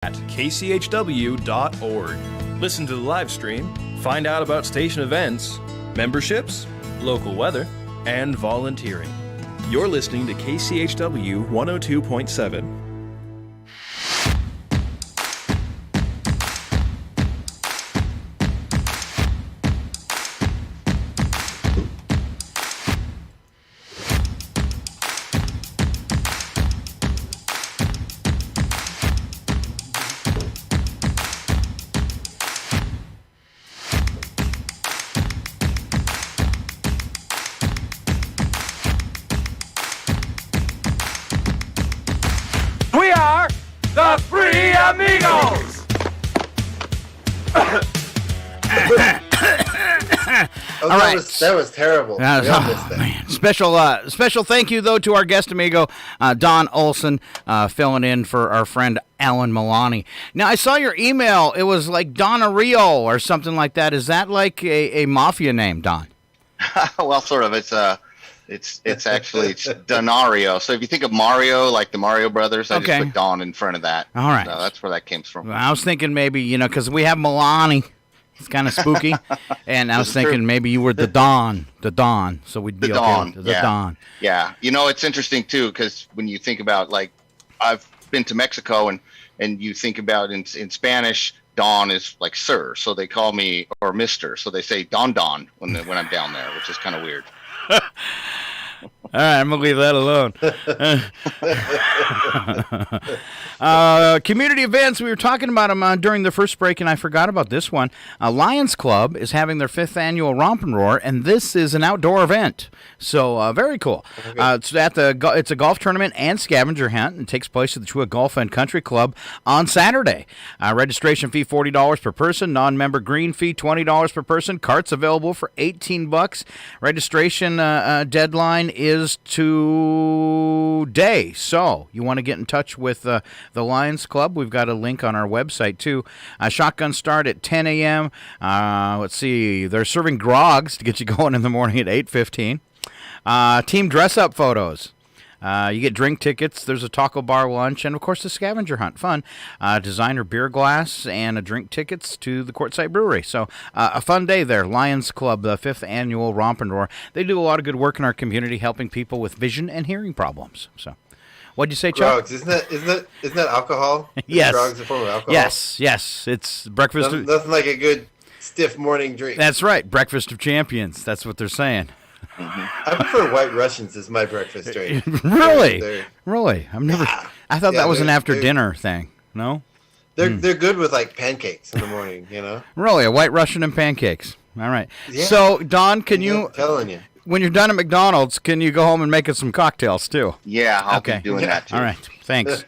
at kchw.org. Listen to the live stream, find out about station events, memberships, local weather, and volunteering. You're listening to KCHW 102.7. We are the Free Amigos! All right. That was terrible. Man. Special thank you, though, to our guest amigo, Don Olsen, filling in for our friend Alan Milani. Now, I saw your email. It was like Donna Rio or something like that. Is that like a mafia name, Don? Well, sort of. It's actually Donario. So if you think of Mario, like the Mario Brothers, I just put Don in front of that. All right. So that's where that came from. Well, I was thinking maybe, because we have Milani. It's kind of spooky. And I was thinking maybe you were the Don. So we'd be the okay Don. with the Don. Yeah. It's interesting, too, because when you think about, like, I've been to Mexico, and you think about in Spanish, Don is like sir. So they call me, or mister. So they say Don when I'm down there, which is kind of weird. All right, I'm going to leave that alone. Community events, we were talking about them during the first break, and I forgot about this one. Lions Club is having their 5th annual Romp and Roar, and this is an outdoor event. So, very cool. It's a golf tournament and scavenger hunt, and takes place at the Chua Golf and Country Club on Saturday. Registration fee $40 per person, non-member green fee $20 per person. Carts available for $18. Registration deadline is today. So you want to get in touch with the Lions Club, we've got a link on our website too. Shotgun start at 10 a.m. Let's see, they're serving grogs to get you going in the morning at 8:15. Team dress-up photos. You get drink tickets. There's a taco bar lunch, and of course the scavenger hunt. Fun. Designer beer glass and a drink tickets to the Courtside Brewery. So a fun day there. Lions Club, the 5th annual Romp and Roar. They do a lot of good work in our community, helping people with vision and hearing problems. So, what'd you say, Chuck? Drugs, isn't that alcohol? Yes. Drugs are a form of alcohol. Yes. It's breakfast. Nothing like a good stiff morning drink. That's right. Breakfast of champions. That's what they're saying. I prefer White Russians as my breakfast drink. Really? I've never. I thought that was an after dinner thing. No. They're good with like pancakes in the morning. Really, a White Russian and pancakes. All right. Yeah. So, Don, can you? I'm telling you. When you're done at McDonald's, can you go home and make us some cocktails too? Yeah, I'll be doing that too. All right. Thanks.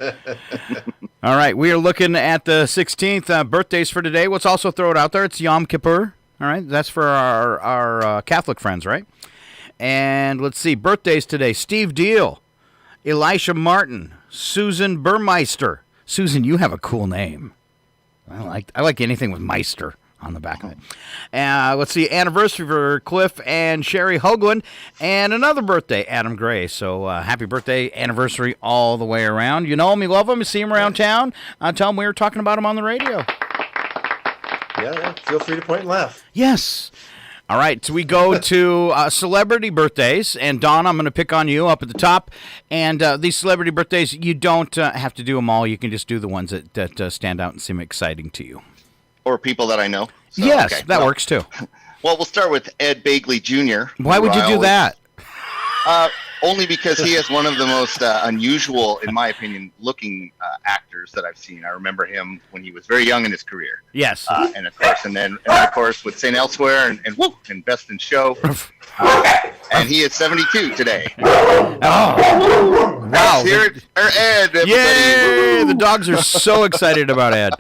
All right. We are looking at the 16th birthdays for today. Let's also throw it out there. It's Yom Kippur. All right. That's for our Catholic friends, right? And let's see, birthdays today. Steve Deal, Elisha Martin, Susan Burmeister. Susan, you have a cool name. I like anything with Meister on the back of it. Let's see, anniversary for Cliff and Sherry Hoagland. And another birthday, Adam Gray. So happy birthday, anniversary all the way around. You know him, you love him, you see him around town. Tell him we were talking about him on the radio. Yeah, feel free to point and laugh. Yes. All right, so we go to celebrity birthdays, and Don, I'm going to pick on you up at the top. And these celebrity birthdays, you don't have to do them all. You can just do the ones that stand out and seem exciting to you. Or people that I know. So, yes, okay. That works too. Well, we'll start with Ed Begley Jr. Why would you do that? Only because he is one of the most unusual, in my opinion, looking actors that I've seen. I remember him when he was very young in his career. Yes. And of course, with St. Elsewhere and Best in Show. And he is 72 today. Oh, wow. Let's hear it for Ed, everybody. Yay! The dogs are so excited about Ed.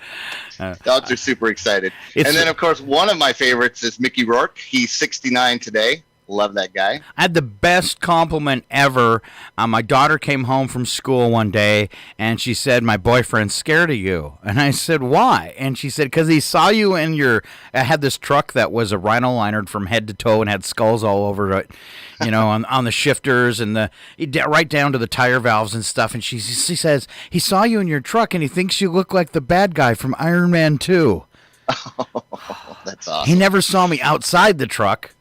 Dogs are super excited. And then, of course, one of my favorites is Mickey Rourke. He's 69 today. Love that guy. I had the best compliment ever. My daughter came home from school one day, and she said, "My boyfriend's scared of you." And I said, "Why?" And she said, "Because he saw you in your." I had this truck that was a rhino liner from head to toe and had skulls all over it, on the shifters and right down to the tire valves and stuff. And she says, "He saw you in your truck, and he thinks you look like the bad guy from Iron Man 2." Oh, that's awesome. He never saw me outside the truck.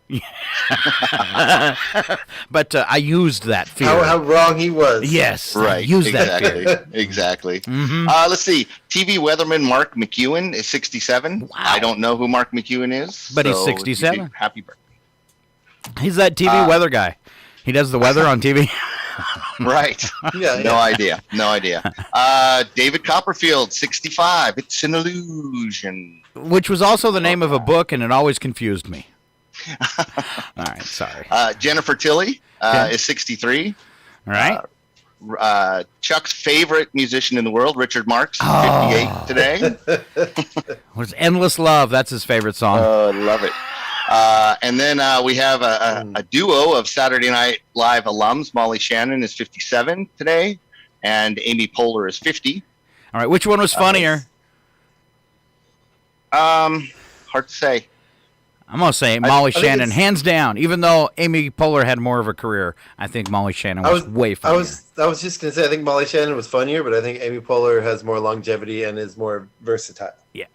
But I used that fear. How wrong he was. Yes, Right. I used exactly. that fear. Exactly. Mm-hmm. Let's see. TV weatherman Mark McEwen is 67. Wow. I don't know who Mark McEwen is. But he's so 67. Happy birthday. He's that TV weather guy. He does the weather on TV. Right. Yeah, No idea. David Copperfield, 65. It's an illusion. Which was also the name of a book, and it always confused me. All right, sorry. Jennifer Tilly is 63. All right. Chuck's favorite musician in the world, Richard Marx, 58 today. Was Endless Love. That's his favorite song. Oh, love it. And then we have a duo of Saturday Night Live alums. Molly Shannon is 57 today, and Amy Poehler is 50. All right, which one was funnier? Hard to say. I'm going to say Molly I think Shannon, it's- hands down. Even though Amy Poehler had more of a career, I think Molly Shannon was way funnier. I was just gonna say I think Molly Shannon was funnier, but I think Amy Poehler has more longevity and is more versatile. Yeah.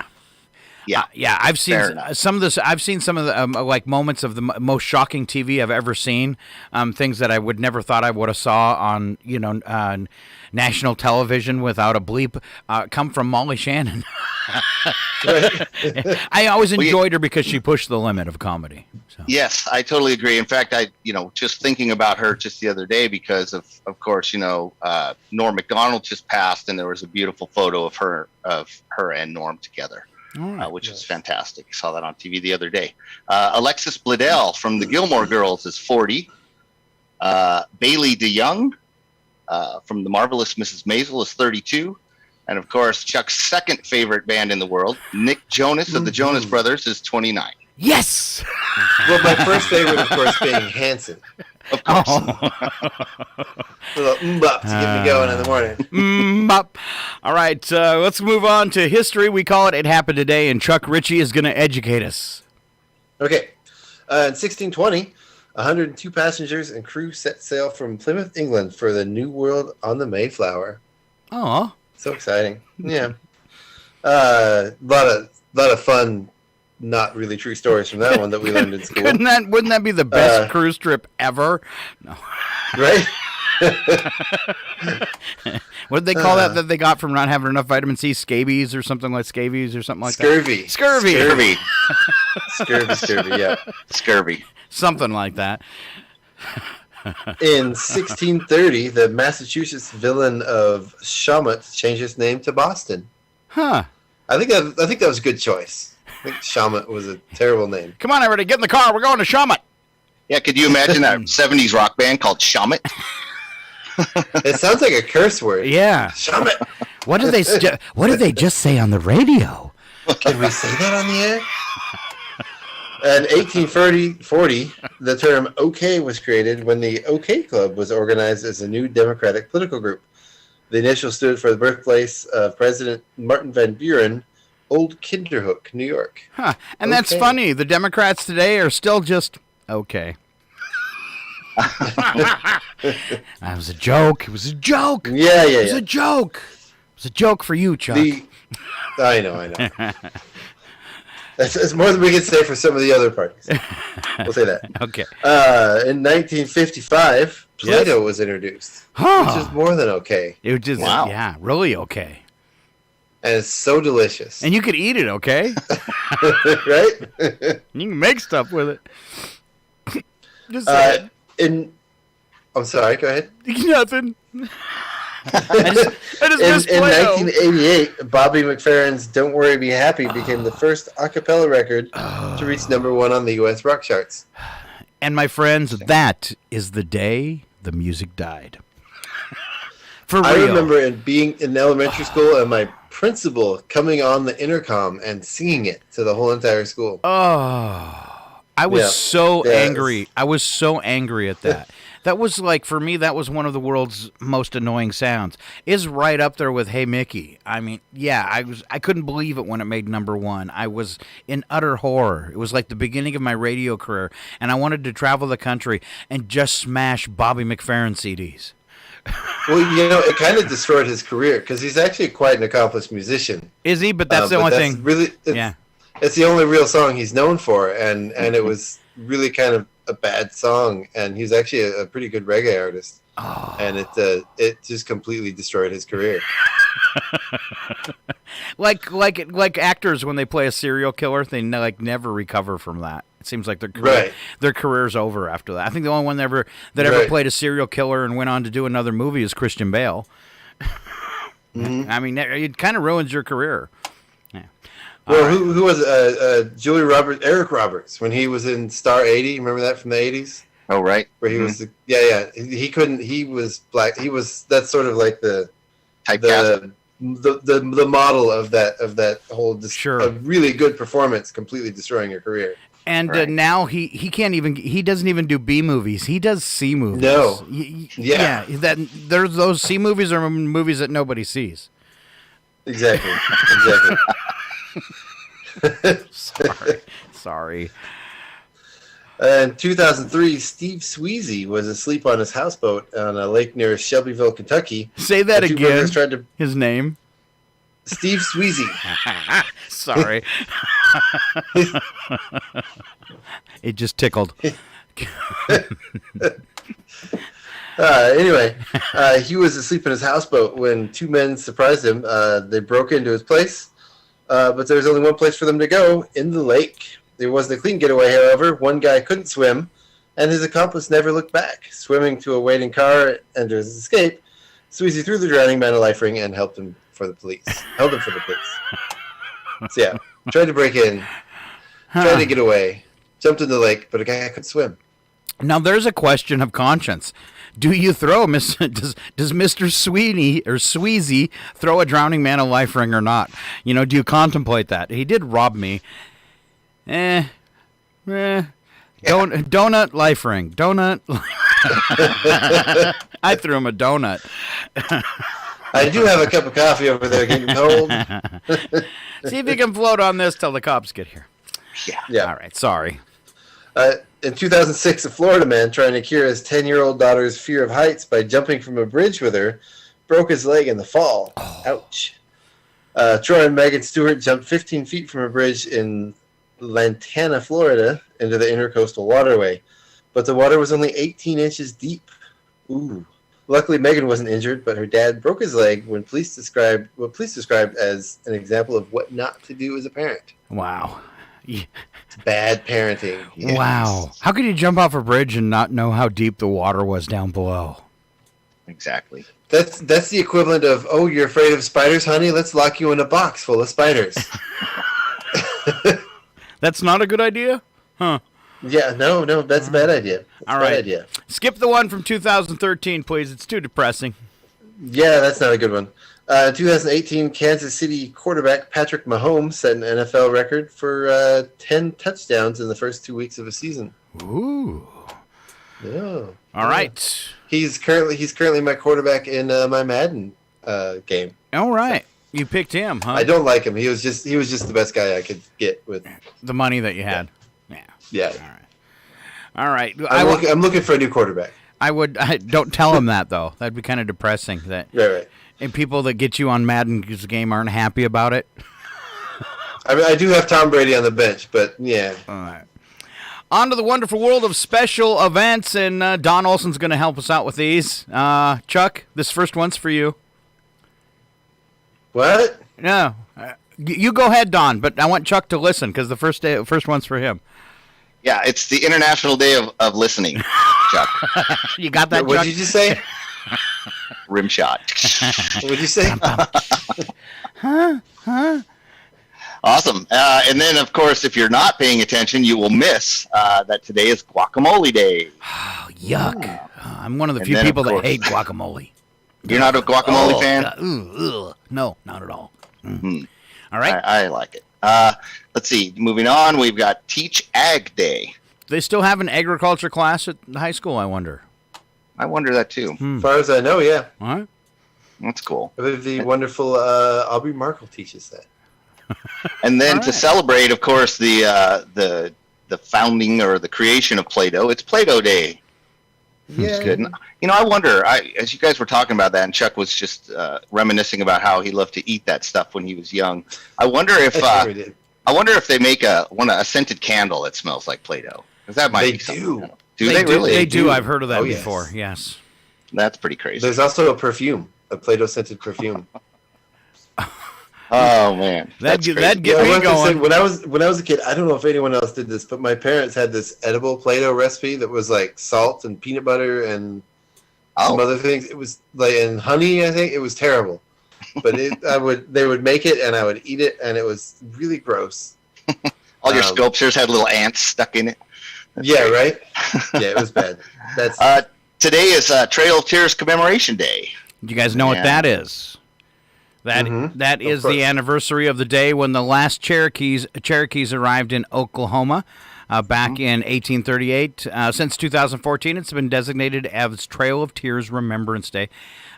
Yeah. Yeah, I've seen Fair enough. some of this. I've seen some of the like moments of the most shocking TV I've ever seen. Things that I would never thought I would have saw on national television without a bleep come from Molly Shannon. I always enjoyed her because she pushed the limit of comedy. So. Yes, I totally agree. In fact, I just thinking about her just the other day because of course, Norm Macdonald just passed, and there was a beautiful photo of her and Norm together. Which is fantastic. Saw that on TV the other day. Alexis Bledel from the Gilmore Girls is 40. Bailey DeYoung from the Marvelous Mrs. Maisel is 32. And of course, Chuck's second favorite band in the world, Nick Jonas of the Jonas Brothers, is 29. Yes. Well, my first favorite, of course, being Hanson. Of course. A little mbop to get me going in the morning. Bop. All right, let's move on to history. We call it It Happened Today, and Chuck Ritchie is going to educate us. Okay. In 1620, 102 passengers and crew set sail from Plymouth, England for the New World on the Mayflower. Oh. So exciting. Yeah. A lot of fun, not really true stories from that one that we learned in school. Wouldn't that be the best cruise trip ever? No. Right? What did they call that they got from not having enough vitamin C? Scabies or something like that? Scurvy. Scurvy. Scurvy, yeah. Scurvy. Something like that. In 1630, the Massachusetts villain of Shawmut changed its name to Boston. Huh. I think that was a good choice. I think Shawmut was a terrible name. Come on, everybody, get in the car. We're going to Shawmut. Yeah, could you imagine that 70s rock band called Shawmut? It sounds like a curse word. Yeah. Shawmut. What did they just say on the radio? Can we say that on the air? In 1840, the term OK was created when the OK Club was organized as a new democratic political group. The initial stood for the birthplace of President Martin Van Buren, Old Kinderhook, New York. Huh. And that's Okay. funny. The Democrats today are still just okay. That was a joke. It was a joke. Yeah. It was a joke. It was a joke for you, Chuck. I know. That's more than we can say for some of the other parties. We'll say that. Okay. In 1955, Play-Doh was introduced, which is more than okay. It was just, yeah, really okay. And it's so delicious. And you could eat it, okay? Right? You can make stuff with it. Just saying. I'm sorry, go ahead. Nothing. I just In missed Play-Doh. 1988, Bobby McFerrin's Don't Worry Be Happy became the first a cappella record to reach #1 on the U.S. rock charts. And my friends, that is the day the music died. For real. I remember being in elementary school and my principal coming on the intercom and singing it to the whole entire school. Oh. I was so angry. I was so angry at that. That was like, for me, that was one of the world's most annoying sounds. Is right up there with Hey Mickey. I mean, yeah, I couldn't believe it when it made number one. I was in utter horror. It was like the beginning of my radio career, and I wanted to travel the country and just smash Bobby McFerrin CDs. Well, it kind of destroyed his career because he's actually quite an accomplished musician. Is he? But that's the only thing. Really, it's the only real song he's known for, and it was really kind of a bad song, and he's actually a pretty good reggae artist. Oh. And it just completely destroyed his career. like actors when they play a serial killer, they never recover from that. It seems like their career's over after that. I think the only one that ever played a serial killer and went on to do another movie is Christian Bale. Mm-hmm. I mean, it kind of ruins your career. Well, who was Eric Roberts, when he was in Star 80? Remember that from the 80s? Oh, right. Where he was, he couldn't. He was black. That's sort of like the model of that whole. Sure. A really good performance, completely destroying your career. And now he can't even. He doesn't even do B movies. He does C movies. No. There's those C movies are movies that nobody sees. Exactly. Sorry. In 2003, Steve Sweezy was asleep on his houseboat on a lake near Shelbyville, Kentucky. Say that again. His name? Steve Sweezy. Sorry. It just tickled. Anyway, he was asleep in his houseboat when two men surprised him. They broke into his place. But there was only one place for them to go, in the lake. It wasn't a clean getaway, however. One guy couldn't swim, and his accomplice never looked back. Swimming to a waiting car and to his escape, Sweezy threw the drowning man a life ring and held him for the police. So yeah, tried to break in, tried to get away, jumped in the lake, but a guy couldn't swim. Now there's a question of conscience. Do you throw does Mr. Sweeney or Sweezy throw a drowning man a life ring or not? Do you contemplate that? He did rob me. Donut life ring. Donut. I threw him a donut. I do have a cup of coffee over there getting cold. See if you can float on this till the cops get here. Yeah. All right. Sorry. In 2006, a Florida man trying to cure his 10-year-old daughter's fear of heights by jumping from a bridge with her broke his leg in the fall. Oh. Ouch. Troy and Megan Stewart jumped 15 feet from a bridge in Lantana, Florida, into the intercoastal waterway. But the water was only 18 inches deep. Ooh. Luckily, Megan wasn't injured, but her dad broke his leg when police described as an example of what not to do as a parent. Wow. It's bad parenting. Yes. Wow. How could you jump off a bridge and not know how deep the water was down below? Exactly. That's the equivalent of, oh, you're afraid of spiders, honey? Let's lock you in a box full of spiders. That's not a good idea? Huh. Yeah, no, that's a bad idea. All right. Bad idea. Skip the one from 2013, please. It's too depressing. Yeah, that's not a good one. In 2018, Kansas City quarterback Patrick Mahomes set an NFL record for 10 touchdowns in the first 2 weeks of a season. Ooh. Yeah. All right. He's currently my quarterback in my Madden game. All right. You picked him, huh? I don't like him. He was just the best guy I could get with the money that you had. Yeah. All right. I'm looking for a new quarterback. Don't tell him that though. That'd be kind of depressing. Right. And people that get you on Madden's game aren't happy about it. I mean, I do have Tom Brady on the bench, but yeah. All right. On to the wonderful world of special events, and Don Olsen's going to help us out with these. Chuck, this first one's for you. What? No. You go ahead, Don, but I want Chuck to listen because the first one's for him. Yeah, it's the International Day of Listening, Chuck. You got that, Chuck? What did you just say? Rim shot. What did you say? Huh? Awesome. And then, of course, if you're not paying attention, you will miss that today is Guacamole Day. Oh, yuck. I'm one of the few people that hate guacamole. You're not a guacamole fan? No, not at all. Mm-hmm. All right. I like it. Let's see. Moving on, we've got Teach Ag Day. they still have an agriculture class at the high school, I wonder. I wonder that too. As far as I know, yeah. All right. That's cool. I believe the wonderful Aubrey Markle teaches that. And then to celebrate, of course, the founding or the creation of Play-Doh, it's Play-Doh Day. Yeah. It's good. And, I wonder, as you guys were talking about that, and Chuck was just reminiscing about how he loved to eat that stuff when he was young. I wonder if they make a scented candle that smells like Play-Doh. Because that might be something. Do. Do they really? They do. I've heard of that before. Yes. That's pretty crazy. There's also a perfume, a Play-Doh scented perfume. Oh man, that'd get me going. When I was a kid, I don't know if anyone else did this, but my parents had this edible Play-Doh recipe that was like salt and peanut butter and some other things. It was like and honey. I think it was terrible, but they would make it and I would eat it and it was really gross. All your sculptures had little ants stuck in it. That's great. Right. Yeah, it was bad. That's today is Trail of Tears Commemoration Day. Do you guys know what that is? That is the anniversary of the day when the last Cherokees arrived in Oklahoma back in 1838. Since 2014, it's been designated as Trail of Tears Remembrance Day,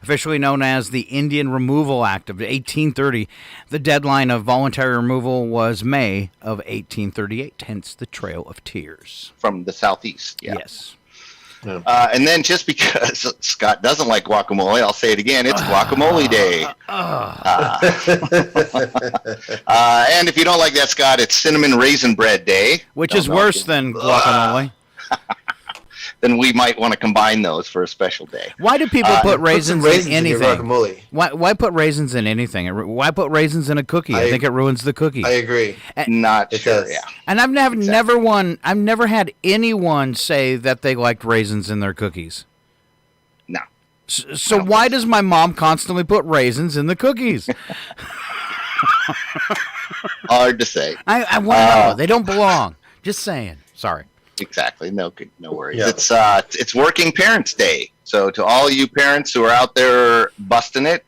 officially known as the Indian Removal Act of 1830. The deadline of voluntary removal was May of 1838, hence the Trail of Tears. From the southeast, yeah. Yes. Yeah. And then just because Scott doesn't like guacamole, I'll say it again, it's Guacamole Day. And if you don't like that, Scott, it's Cinnamon Raisin Bread Day. Which is worse than guacamole. Then we might want to combine those for a special day. Why do people put raisins in anything? Guacamole. Why put raisins in anything? Why put raisins in a cookie? I think it ruins the cookie. I agree. Not sure. Yeah. And I've never had anyone say that they liked raisins in their cookies. No. So why does my mom constantly put raisins in the cookies? Hard to say. I want to know. They don't belong. Just saying. Sorry. Exactly. No worries. Yeah. It's Working Parents Day. So to all you parents who are out there busting it,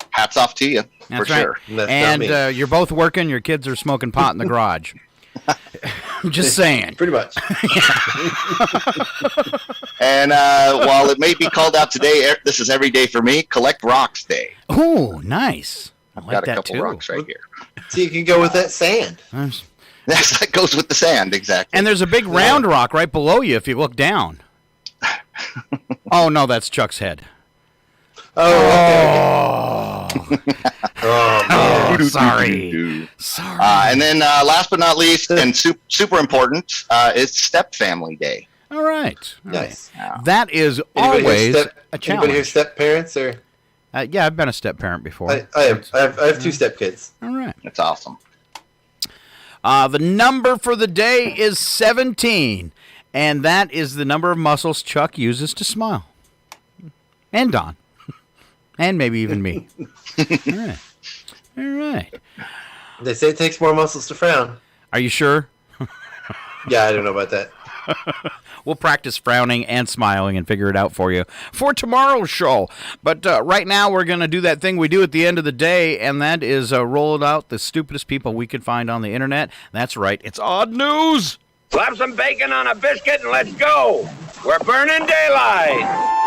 hats off to you. That's for right. sure. And you're both working. Your kids are smoking pot in the garage. Just saying. Pretty much. And while it may be called out today, this is Every Day for Me, Collect Rocks Day. Oh, nice. I've got a couple rocks right here. So you can go with that sand. That goes with the sand, exactly. And there's a big round rock right below you if you look down. Oh, no, that's Chuck's head. Oh, Sorry. And then last but not least, and super important, is Step Family Day. All right. Nice. That is always a challenge. Anybody here step parents? Or? Yeah, I've been a step parent before. I have two step kids. All right. That's awesome. The number for the day is 17, and that is the number of muscles Chuck uses to smile. And Don. And maybe even me. All right. They say it takes more muscles to frown. Are you sure? Yeah, I don't know about that. We'll practice frowning and smiling and figure it out for you for tomorrow's show. But right now we're going to do that thing we do at the end of the day, and that is roll out the stupidest people we could find on the internet. That's right. It's Odd News. Slap some bacon on a biscuit and let's go. We're burning daylight.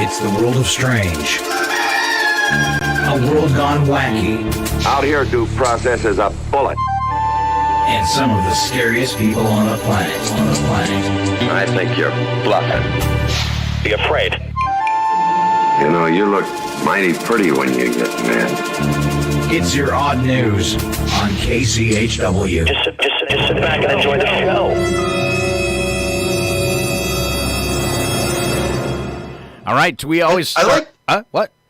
It's the world of strange. A world gone wacky. Out here, due process is a bullet. And some of the scariest people on the planet. I think you're bluffing. Be afraid. You know, you look mighty pretty when you get mad. It's your Odd News on KCHW. Just sit back and enjoy the show. All right, we always what? I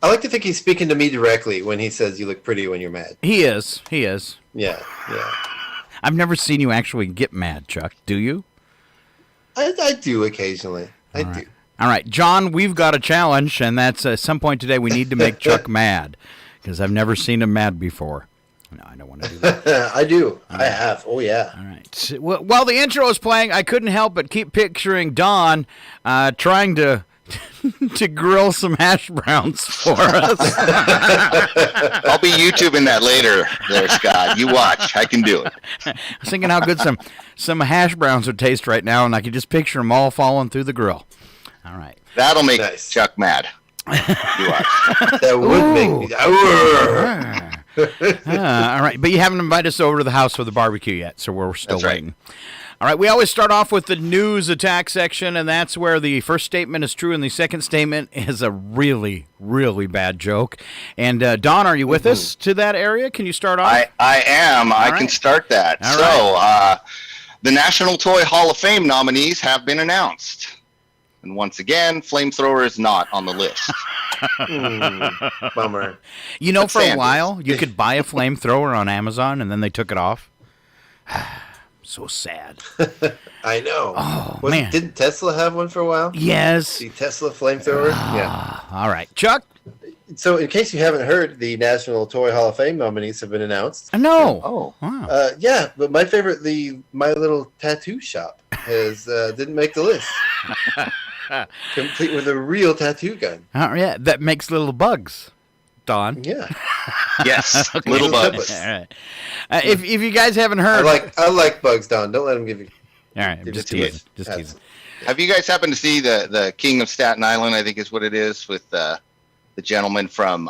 like to think he's speaking to me directly when he says you look pretty when you're mad. He is. Yeah. I've never seen you actually get mad, Chuck. Do you? I do occasionally. I do. All right, John, we've got a challenge, and that's at some point today we need to make Chuck mad, because I've never seen him mad before. No, I don't want to do that. I do. I have. Oh, yeah. All right. While the intro was playing, I couldn't help but keep picturing Don trying to to grill some hash browns for us. I'll be YouTubing that later there, Scott. You watch. I can do it. I was thinking how good some hash browns would taste right now, and I could just picture them all falling through the grill. All right. That'll make Nice. Chuck mad. You watch. That would make me. All right, but you haven't invited us over to the house for the barbecue yet, so we're still That's right. waiting. All right, we always start off with the news attack section, and that's where the first statement is true and the second statement is a really, really bad joke. And Don, are you with us to that area? Can you start off? I am. I can right. start that. All The National Toy Hall of Fame nominees have been announced. And once again, flamethrower is not on the list. Bummer. You know, That's for a Sanders. while, you could buy a flamethrower on Amazon, and then they took it off. So sad. I know. Oh, Was- man. Didn't Tesla have one for a while? Yes. The Tesla flamethrower? Yeah. All right. Chuck? So, in case you haven't heard, the National Toy Hall of Fame nominees have been announced. No. Oh. Wow. Yeah, but my favorite, the My Little Tattoo Shop, has didn't make the list. Complete with a real tattoo gun. Oh, yeah, that makes little bugs, Don. Yeah, Yes. Okay. Little Little bugs. Peppers. All right. If you guys haven't I heard, like bugs, Don. Don't let them give you. all right, I'm give just it to teasing. us. Just That's- teasing. Have you guys happened to see the King of Staten Island, I think is what it is, with the gentleman from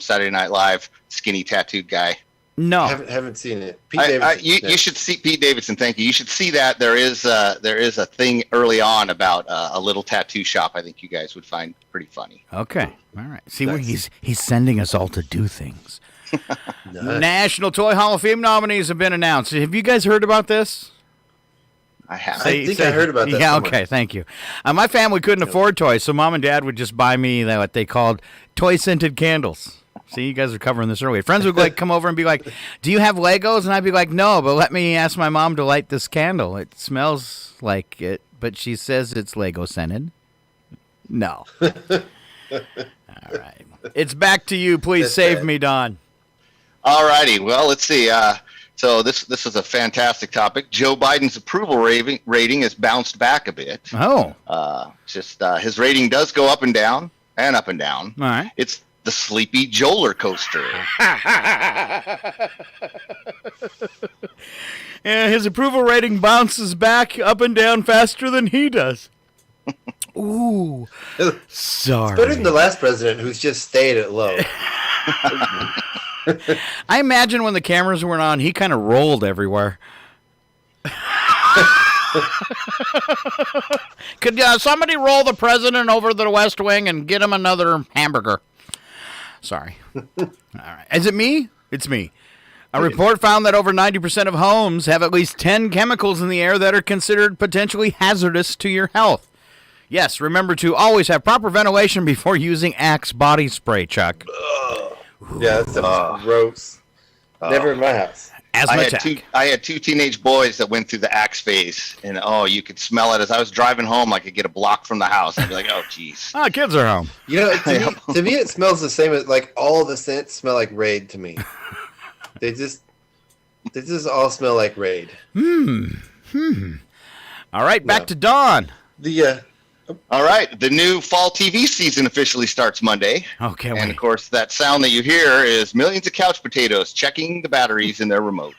Saturday Night Live, skinny tattooed guy? No. Haven't seen it. Pete Davidson. You should see Pete Davidson. Thank you. You should see that. There is a thing early on about a little tattoo shop. I think you guys would find pretty funny. Okay. All right. See, where Nice. he's sending us all to do things. Nice. National Toy Hall of Fame nominees have been announced. Have you guys heard about this? I have. I think I heard about that Yeah, somewhere. okay, thank you. My family couldn't afford toys, so Mom and Dad would just buy me what they called toy-scented candles. See, you guys are covering this early. Friends would come over and be like, "Do you have Legos?" And I'd be like, "No, but let me ask my mom to light this candle. It smells like it, but she says it's Lego scented." No. All right. It's back to you. Please That's save bad. me, Don. All righty. Well, let's see. So this is a fantastic topic. Joe Biden's approval rating has bounced back a bit. Oh. His rating does go up and down and up and down. All right. It's the sleepy Joler coaster. Yeah, his approval rating bounces back up and down faster than he does. Ooh. Sorry. Better than the last president, who's just stayed at low. I imagine when the cameras weren't on, he kind of rolled everywhere. Could somebody roll the president over to the West Wing and get him another hamburger? Sorry. All right. Is it me? It's me. A report found that over 90% of homes have at least 10 chemicals in the air that are considered potentially hazardous to your health. Yes, remember to always have proper ventilation before using Axe body spray, Chuck. Yeah, that's gross. Never in my house. Asthmatic. I had two teenage boys that went through the Axe phase, and you could smell it as I was driving home. I could get a block from the house. I'd be like, oh, geez. Ah, kids are home. You know, to me, it smells the same as like all the scents smell like Raid to me. They just all smell like Raid. All right, back No. to Dawn. All right, the new fall TV season officially starts Monday. Okay, And wait. of course, that sound that you hear is millions of couch potatoes checking the batteries in their remotes.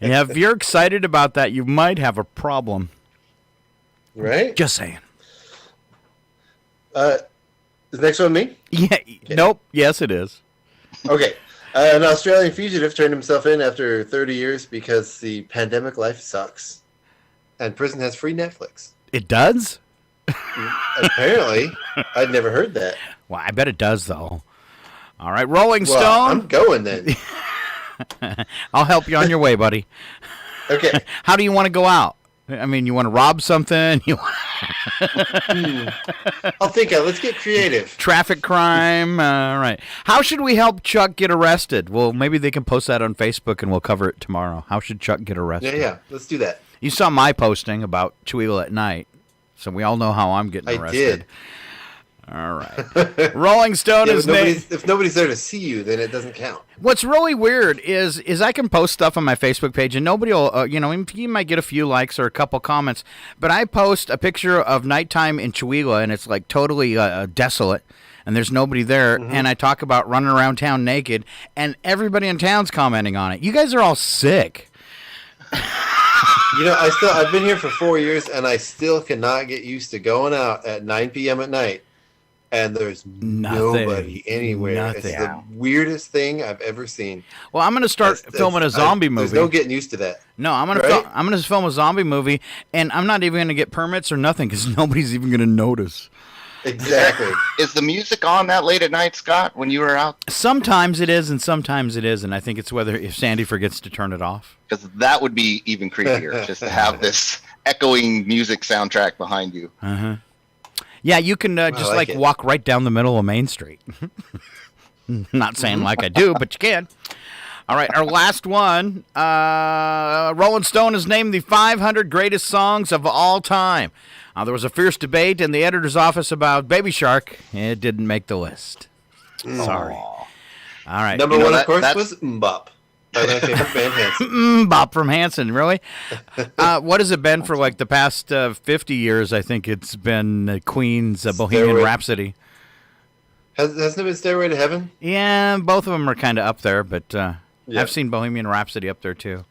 Yeah, if you're excited about that, you might have a problem. Right? Just saying. Is the next one me? Yeah. Nope. Yes, it is. Okay. An Australian fugitive turned himself in after 30 years because the pandemic life sucks. And prison has free Netflix. It does? Apparently. I'd never heard that. Well, I bet it does, though. All right, Rolling Well, Stone. I'm going then. I'll help you on your way, buddy. Okay. How do you want to go out? I mean, you want to rob something? You want I'll think of it. Let's get creative. traffic crime? All right. How should we help Chuck get arrested? Well, maybe they can post that on Facebook and we'll cover it tomorrow. How should Chuck get arrested? Yeah. Let's do that. You saw my posting about Chihuahua at night, so we all know how I'm getting I arrested. did. All right. Rolling Stone Yeah, is if nobody's there to see you, then it doesn't count. What's really weird is I can post stuff on my Facebook page and nobody will, you might get a few likes or a couple comments, but I post a picture of nighttime in Chihuahua and it's like totally desolate and there's nobody there, and I talk about running around town naked and everybody in town's commenting on it. You guys are all sick. I've been here for 4 years and I still cannot get used to going out at 9 p.m. at night. And there's nobody anywhere. Nothing. It's the weirdest thing I've ever seen. Well, I'm going to start filming a zombie movie. There's no getting used to that. No, I'm going to film a zombie movie, and I'm not even going to get permits or nothing because nobody's even going to notice. Exactly. Is the music on that late at night, Scott, when you were out? Sometimes it is, and sometimes it isn't. I think it's if Sandy forgets to turn it off. Because that would be even creepier, just to have this echoing music soundtrack behind you. Uh-huh. Yeah, you can just walk right down the middle of Main Street. Not saying like I do, but you can. All right, our last one. Rolling Stone has named the 500 greatest songs of all time. There was a fierce debate in the editor's office about Baby Shark. It didn't make the list. Sorry. All right. Number one, of course, was Mbop. By my favorite band, Hanson. Bop from Hanson, really? What has it been for like the past 50 years? I think it's been Queen's Bohemian Rhapsody. Hasn't it been Stairway to Heaven? Yeah, both of them are kind of up there, but I've seen Bohemian Rhapsody up there too,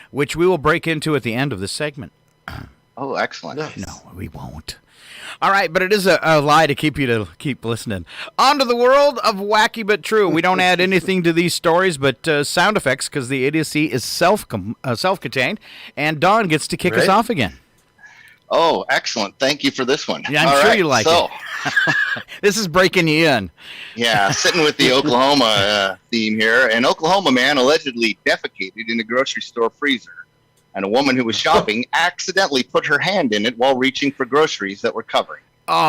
which we will break into at the end of this segment. Oh, excellent. Nice. No, we won't. All right, but it is a lie to keep listening. On to the world of wacky but true. We don't add anything to these stories but sound effects because the idiocy is self-contained. And Dawn gets to kick us off again. Oh, excellent. Thank you for this one. Yeah, I'm sure you like it. This is breaking you in. Yeah, sitting with the Oklahoma theme here. An Oklahoma man allegedly defecated in a grocery store freezer. And a woman who was shopping accidentally put her hand in it while reaching for groceries that were covering. Oh,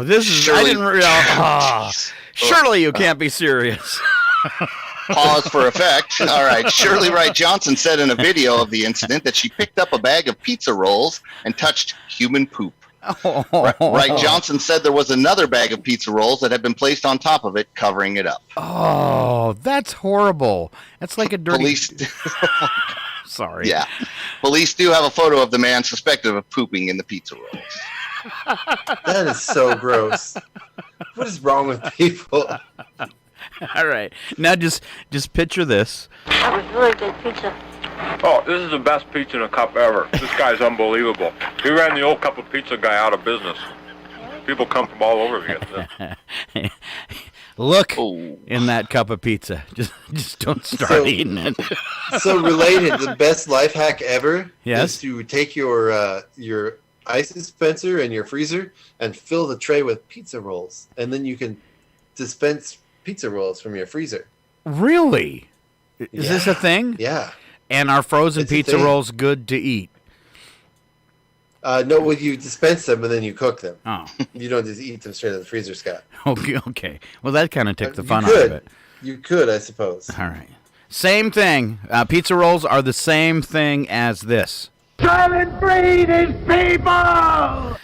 this is... I didn't realize... surely you can't be serious. Pause for effect. All right. Shirley Wright Johnson said in a video of the incident that she picked up a bag of pizza rolls and touched human poop. Wright Johnson said there was another bag of pizza rolls that had been placed on top of it, covering it up. Oh, that's horrible. That's like a dirty... Police... Sorry. Yeah. Police do have a photo of the man suspected of pooping in the pizza rolls. That is so gross. What is wrong with people? All right. Now just picture this. That was really good pizza. Oh, this is the best pizza in a cup ever. This guy's unbelievable. He ran the old cup of pizza guy out of business. People come from all over to get this. Look in that cup of pizza. Just don't start eating it. So related, the best life hack ever is to take your ice dispenser and your freezer and fill the tray with pizza rolls, and then you can dispense pizza rolls from your freezer. Really? Is this a thing? Yeah. And are frozen pizza rolls good to eat? No, well, you dispense them and then you cook them. Oh. You don't just eat them straight out of the freezer, Scott. Okay. Well, that kind of took the fun out of it. You could, I suppose. All right. Same thing. Pizza rolls are the same thing as this. Silent breed is people!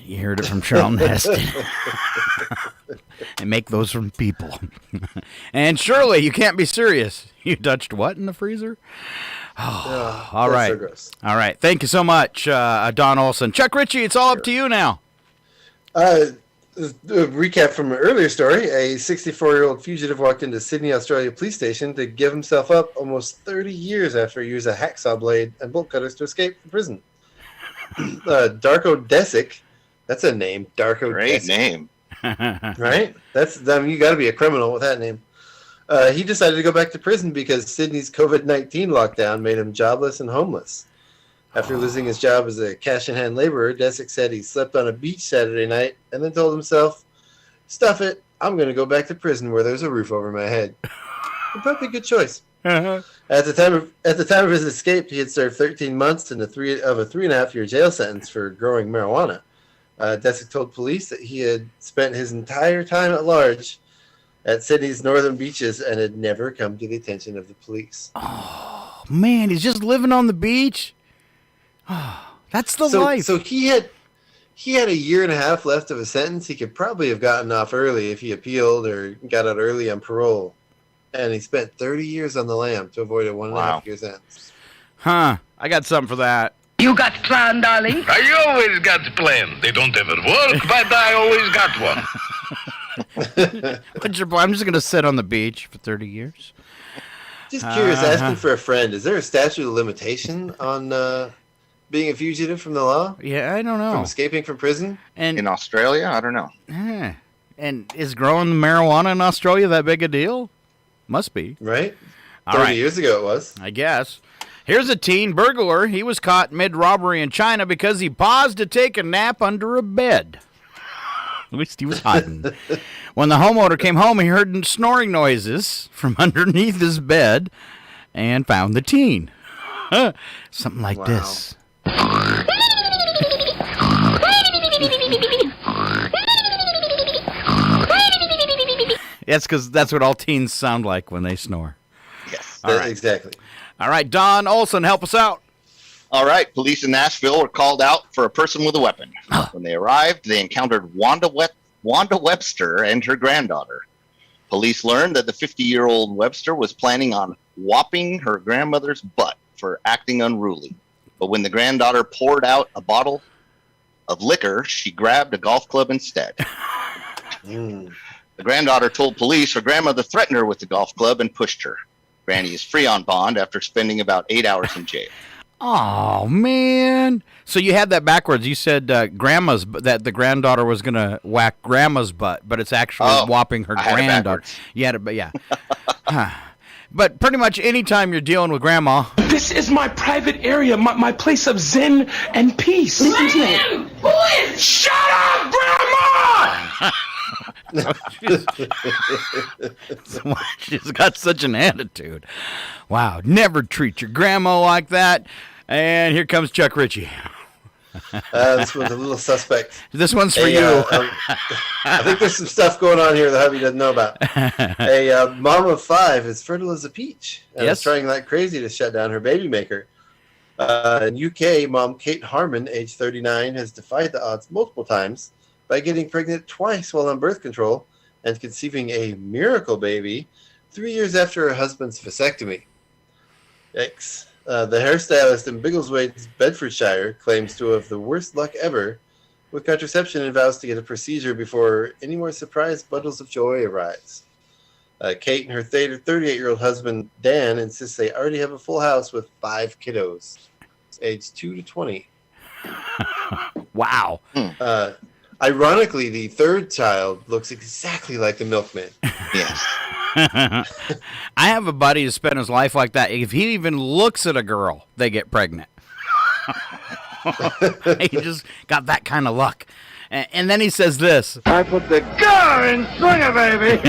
You heard it from Charles Neston. And make those from people. And surely you can't be serious. You touched what in the freezer? Oh, all right. So gross. All right. Thank you so much, Don Olsen. Chuck Ritchie, it's all up to you now. A recap from an earlier story. A 64-year-old fugitive walked into Sydney, Australia police station to give himself up almost 30 years after he used a hacksaw blade and bolt cutters to escape from prison. Darko Desic. That's a name. Darko Great Desic. Name. Right? You got to be a criminal with that name. He decided to go back to prison because Sydney's COVID-19 lockdown made him jobless and homeless. After losing his job as a cash-in-hand laborer, Desic said he slept on a beach Saturday night and then told himself, "Stuff it, I'm going to go back to prison where there's a roof over my head." Probably a good choice. Uh-huh. At the time of his escape, he had served 13 months and a 3.5-year jail sentence for growing marijuana. Desic told police that he had spent his entire time at large at Sydney's northern beaches and had never come to the attention of the police. Oh, man, he's just living on the beach? Oh, that's the life. So he had he had a year and a half left of a sentence. He could probably have gotten off early if he appealed or got out early on parole. And he spent 30 years on the lam to avoid a 1.5 year sentence. Huh. I got something for that. You got plan, darling? I always got plan. They don't ever work, but I always got one. What's your plan? I'm just going to sit on the beach for 30 years. Just curious, asking for a friend. Is there a statute of limitation on being a fugitive from the law? Yeah, I don't know. From escaping from prison? And in Australia? I don't know. And is growing marijuana in Australia that big a deal? Must be. Right? All 30 right. years ago it was. I guess. Here's a teen burglar. He was caught mid-robbery in China because he paused to take a nap under a bed. At least he was hiding. When the homeowner came home, he heard snoring noises from underneath his bed and found the teen. Something like this. That's because that's what all teens sound like when they snore. Yes. All right. Exactly. All right, Don Olsen, help us out. All right. Police in Nashville were called out for a person with a weapon. When they arrived, they encountered Wanda Webster and her granddaughter. Police learned that the 50-year-old Webster was planning on whopping her grandmother's butt for acting unruly. But when the granddaughter poured out a bottle of liquor, she grabbed a golf club instead. The granddaughter told police her grandmother threatened her with the golf club and pushed her. Granny is free on bond after spending about 8 hours in jail. Oh, man. So you had that backwards. You said grandma's that the granddaughter was going to whack grandma's butt, but it's actually whopping her granddaughter. You had it, but yeah. But pretty much anytime you're dealing with grandma. This is my private area, my place of zen and peace. Listen to me. Shut up, Grandma! She's got such an attitude. Wow, never treat your grandma like that. And here comes Chuck Ritchie. This one's a little suspect. This one's for you. I think there's some stuff going on here that hubby doesn't know about. A mom of 5 is fertile as a peach and is trying like crazy to shut down her baby maker. In UK, mom Kate Harmon, age 39, has defied the odds multiple times by getting pregnant twice while on birth control and conceiving a miracle baby 3 years after her husband's vasectomy. Yikes. The hairstylist in Biggleswade, Bedfordshire, claims to have the worst luck ever with contraception and vows to get a procedure before any more surprise bundles of joy arise. Kate and her 38-year-old husband, Dan, insist they already have a full house with 5 kiddos, aged 2 to 20. Wow. Ironically, the third child looks exactly like the milkman. Yes. I have a buddy who spent his life like that. If he even looks at a girl, they get pregnant. He just got that kind of luck. And then he says this. I put the gun in swinger, baby.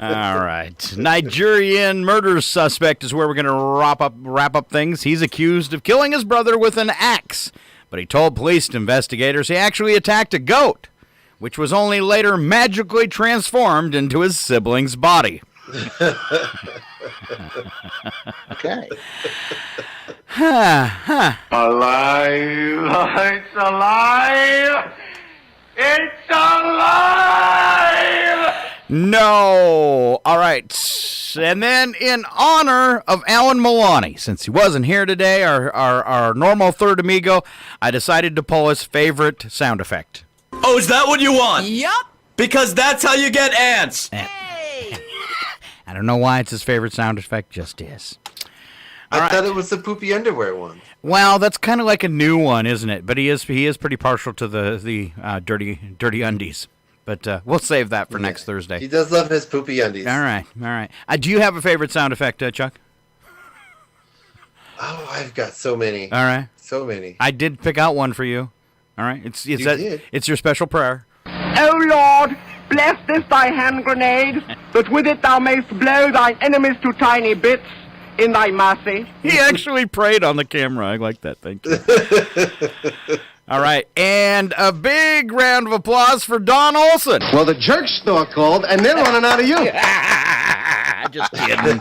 All right. Nigerian murder suspect is where we're going to wrap up things. He's accused of killing his brother with an axe. But he told police investigators he actually attacked a goat, which was only later magically transformed into his sibling's body. Okay. Alive! It's alive! It's alive! No. All right. And then in honor of Alan Milani, since he wasn't here today, our normal third amigo, I decided to pull his favorite sound effect. Oh, is that what you want? Yup. Because that's how you get ants. Hey. I don't know why it's his favorite sound effect, just is. I thought it was the poopy underwear one. Well, that's kind of like a new one, isn't it? But he is pretty partial to the dirty undies. But we'll save that for next Thursday. He does love his poopy undies. All right. Do you have a favorite sound effect, Chuck? Oh, I've got so many. All right. So many. I did pick out one for you. All right. It's your special prayer. O Lord, bless this thy hand grenade, that with it thou mayst blow thine enemies to tiny bits in thy mercy. He actually prayed on the camera. I like that. Thank you. All right. And a big round of applause for Don Olsen. Well, the jerk store called, and they're running out of you. Just kidding.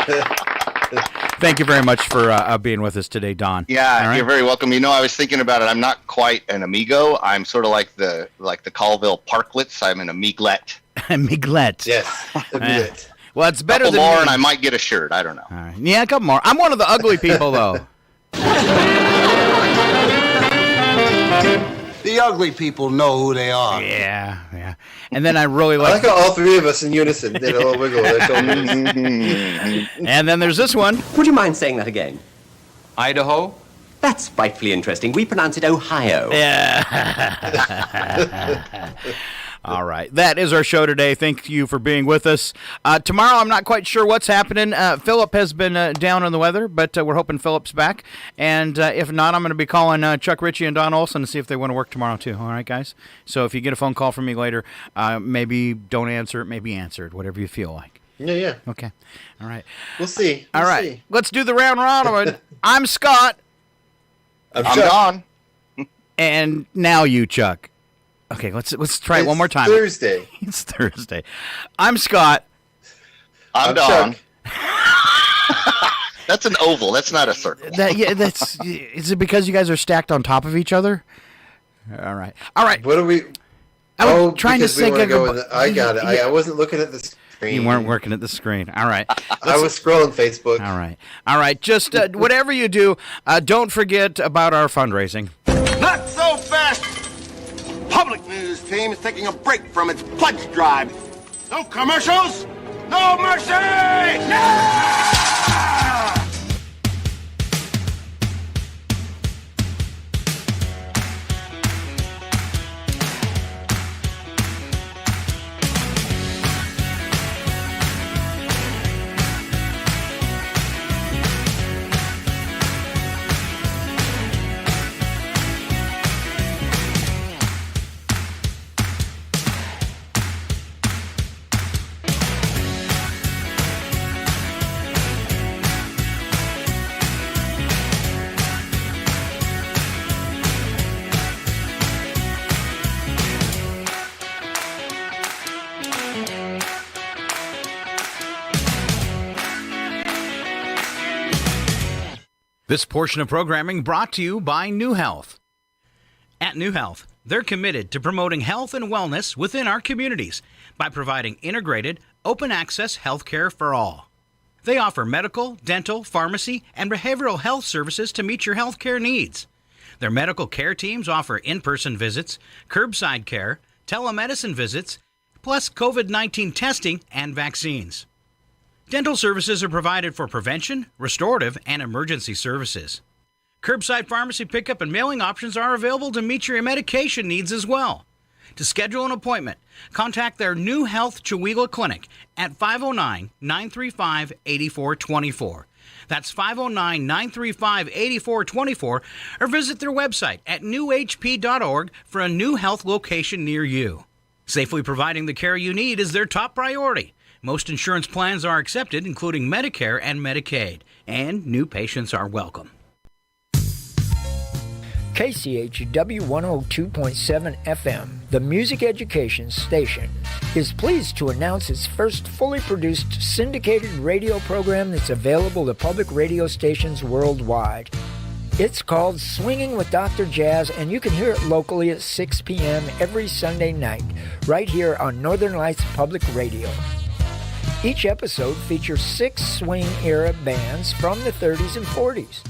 Thank you very much for being with us today, Don. Yeah, right? You're very welcome. You know, I was thinking about it. I'm not quite an amigo. I'm sort of like the Colville Parklets. I'm an amiglet. Amiglet. Yes, amiglet. Well, it's better couple than more, me. and I might get a shirt. I don't know. All right. Yeah, a couple more. I'm one of the ugly people, though. The ugly people know who they are. Yeah. And then I really I like how all three of us in unison did a little wiggle. And then there's this one. Would you mind saying that again? Idaho? That's frightfully interesting. We pronounce it Ohio. Yeah. All right. That is our show today. Thank you for being with us. Tomorrow, I'm not quite sure what's happening. Philip has been down on the weather, but we're hoping Philip's back. And if not, I'm going to be calling Chuck Ritchie and Don Olsen to see if they want to work tomorrow, too. All right, guys? So if you get a phone call from me later, maybe don't answer it, maybe answer it, whatever you feel like. Yeah. Okay. All right. We'll see. All right. Let's do the round robin. I'm Scott. I'm Don. And now you, Chuck. Okay, let's try it one more time. Thursday. It's Thursday. I'm Scott. I'm Don. That's an oval. That's not a circle. Is it because you guys are stacked on top of each other? All right. What are we? I was trying to think of. I got it. I wasn't looking at the screen. You weren't working at the screen. All right. I was scrolling Facebook. All right. Just whatever you do, don't forget about our fundraising. Not so fast! Public news team is taking a break from its pledge drive. No commercials, no mercy! No! This portion of programming brought to you by New Health. At New Health, they're committed to promoting health and wellness within our communities by providing integrated, open-access health care for all. They offer medical, dental, pharmacy, and behavioral health services to meet your health care needs. Their medical care teams offer in-person visits, curbside care, telemedicine visits, plus COVID-19 testing and vaccines. Dental services are provided for prevention, restorative, and emergency services. Curbside pharmacy pickup and mailing options are available to meet your medication needs as well. To schedule an appointment, contact their New Health Chihuahua Clinic at 509-935-8424. That's 509-935-8424, or visit their website at newhp.org for a New Health location near you. Safely providing the care you need is their top priority. Most insurance plans are accepted, including Medicare and Medicaid, and new patients are welcome. KCHW 102.7 FM, the music education station, is pleased to announce its first fully produced syndicated radio program that's available to public radio stations worldwide. It's called Swinging with Dr. Jazz, and you can hear it locally at 6 p.m. every Sunday night, right here on Northern Lights Public Radio. Each episode features 6 swing-era bands from the 30s and 40s.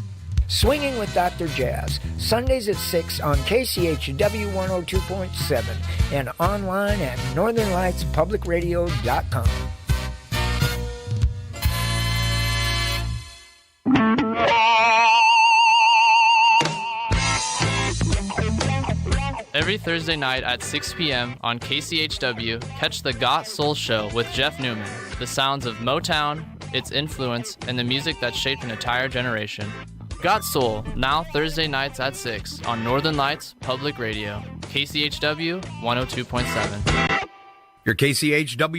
Swinging with Dr. Jazz, Sundays at 6 on KCHW 102.7 and online at northernlightspublicradio.com. Every Thursday night at 6 p.m. on KCHW, catch the Got Soul Show with Jeff Newman, the sounds of Motown, its influence, and the music that shaped an entire generation. Got Soul, now Thursday nights at 6 on Northern Lights Public Radio, KCHW 102.7. Your KCHW